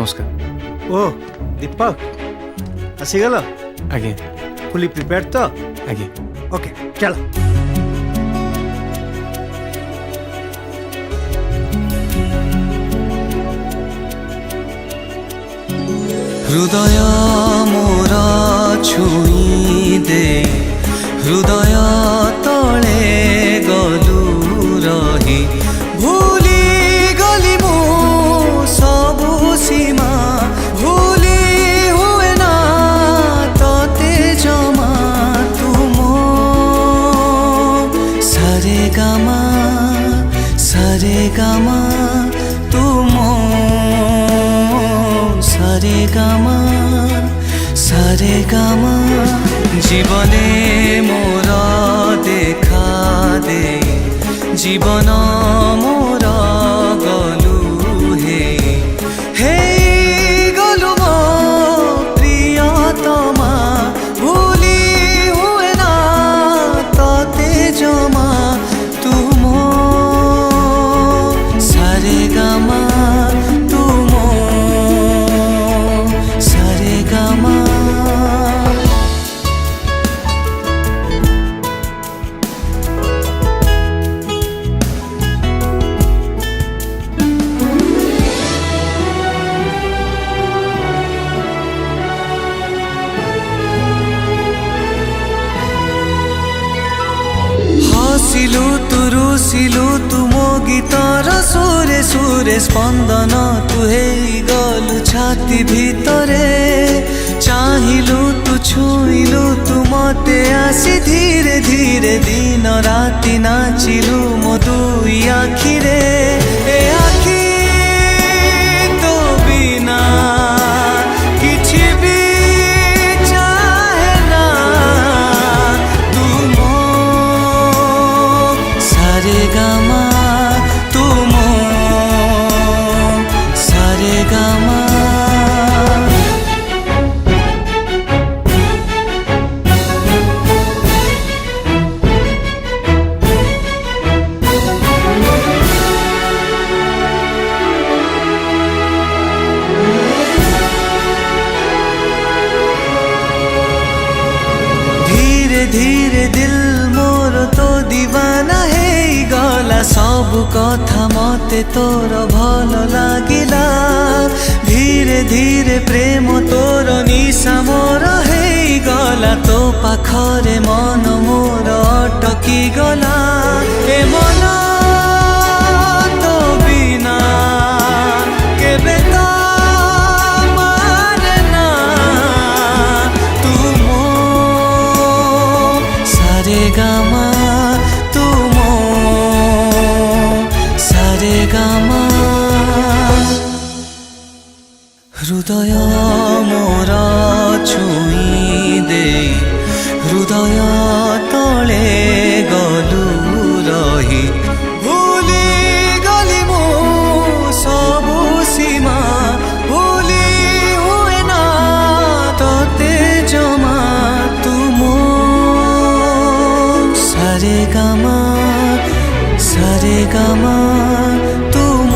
ନମସ୍କାର। ଓ ଦୀପକ ଆସିଗଲ? ଆଜ୍ଞା ଫୁଲି ପ୍ରିପେୟାର୍ଡ ତ? ଆଜ୍ଞା। ଓକେ ଚାଲ। হৃদয় মোর ছুঁই দে হৃদয় তলে গলু রহি ভুলি গলি মু সবু সীমা ভুলি হুয়ে না ততে জমা তুম সারে গামা তুম সারে গামা জীবনে মোর দেখা দে জীবন মোর গলু হে হে গলু মো প্রিয়তমা ভুলি হুয়ে না ততে জমা তুম সারে গামা হসিলু তুরুসিলু তুমো গীতর সুরে সুরে স্পন্দন তু হেই গলু ছাতি ভিতরে চাহিলু তু ছুঁইলু তু মতে আসি ধীরে ধীরে দিন রাতি নাচিলু মো দুই আখিরে এ আখি তো বিনা কিছু বি চাহে না তুম সারে গামা তুম সারে গামা धीरे धीरे दिल मोर तो दीवाना हे गला सब कथा मते तोर भल लागिला धीरे धीरे प्रेम तोर निशा मोर हे गला तो पाखरे मन मोर अटकी गला ए मन तो बिना केबे तो माने ना तुम सारे गामा तुम सारे गामा হৃদয় মোর ছুঁই দে হৃদয় তলে গলু রহি ভুলি গলি মু সবু সীমা ভুলি হুয়ে না ততে জমা তুম সারে গামা তুম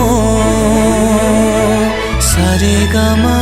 সারে গামা